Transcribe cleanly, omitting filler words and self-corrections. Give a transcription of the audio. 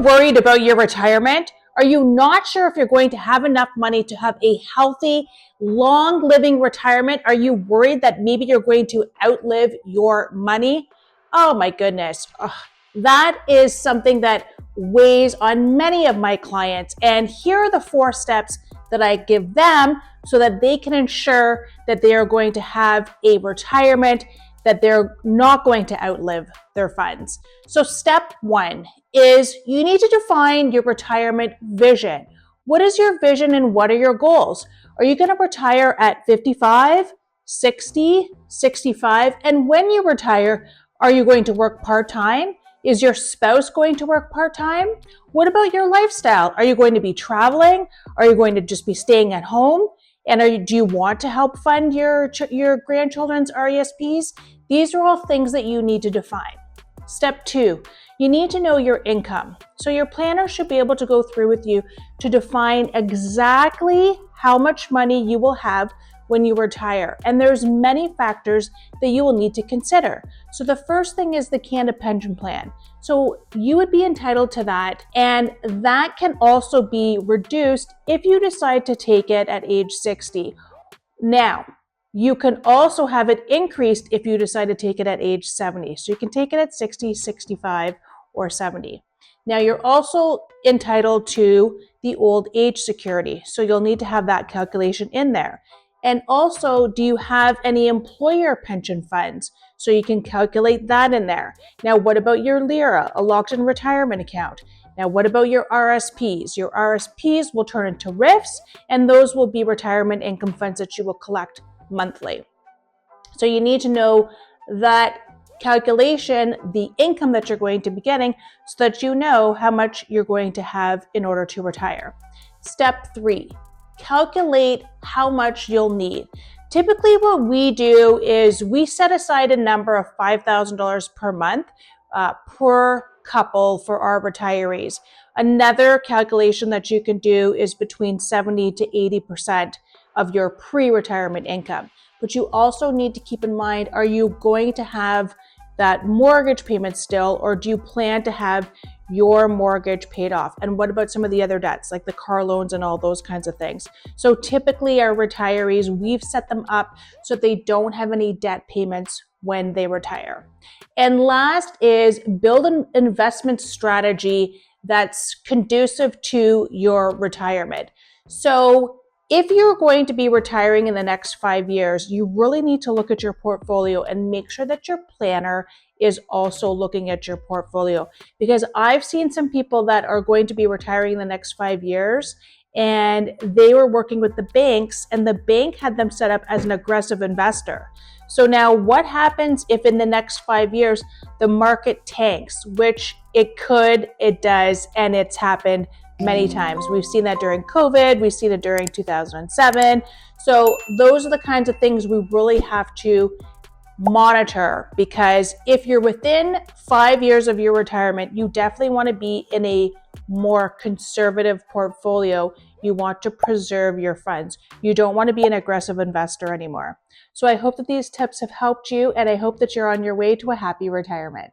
worried about your retirement? Are you not sure if you're going to have enough money to have a healthy, long living retirement? Are you worried that maybe you're going to outlive your money? Oh my goodness. That is something that weighs on many of my clients. And here are the 4 steps that I give them so that they can ensure that they are going to have a retirement that they're not going to outlive their funds. So step 1 is you need to define your retirement vision. What is your vision and what are your goals? Are you going to retire at 55, 60, 65? And when you retire, are you going to work part-time? Is your spouse going to work part-time? What about your lifestyle? Are you going to be traveling? Are you going to just be staying at home? And do you want to help fund your grandchildren's RESPs? These are all things that you need to define. Step 2, you need to know your income. So your planner should be able to go through with you to define exactly how much money you will have when you retire. And there's many factors that you will need to consider. So the first thing is the Canada Pension Plan. So you would be entitled to that, and that can also be reduced if you decide to take it at age 60. Now, you can also have it increased if you decide to take it at age 70. So you can take it at 60, 65, or 70. Now, you're also entitled to the old age security. So you'll need to have that calculation in there. And also, do you have any employer pension funds? So you can calculate that in there. Now, what about your LIRA, a locked-in retirement account? Now, what about your RSPs? Your RSPs will turn into RIFs, and those will be retirement income funds that you will collect monthly. So you need to know that calculation, the income that you're going to be getting, so that you know how much you're going to have in order to retire. Step 3. Calculate how much you'll need. Typically what we do is we set aside a number of $5,000 per month per couple for our retirees. Another calculation that you can do is between 70 to 80% of your pre-retirement income. But you also need to keep in mind, are you going to have that mortgage payment still, or do you plan to have your mortgage paid off? And what about some of the other debts, like the car loans and all those kinds of things? So typically our retirees, we've set them up so that they don't have any debt payments when they retire. And last is build an investment strategy that's conducive to your retirement. So if you're going to be retiring in the next 5 years, you really need to look at your portfolio and make sure that your planner is also looking at your portfolio. Because I've seen some people that are going to be retiring in the next 5 years, and they were working with the banks, and the bank had them set up as an aggressive investor. So now what happens if in the next 5 years the market tanks, which it could, it does, and it's happened many times. We've seen that during COVID, we've seen it during 2007. So those are the kinds of things we really have to monitor, because if you're within 5 years of your retirement, you definitely want to be in a more conservative portfolio. You want to preserve your funds. You don't want to be an aggressive investor anymore. So I hope that these tips have helped you, and I hope that you're on your way to a happy retirement.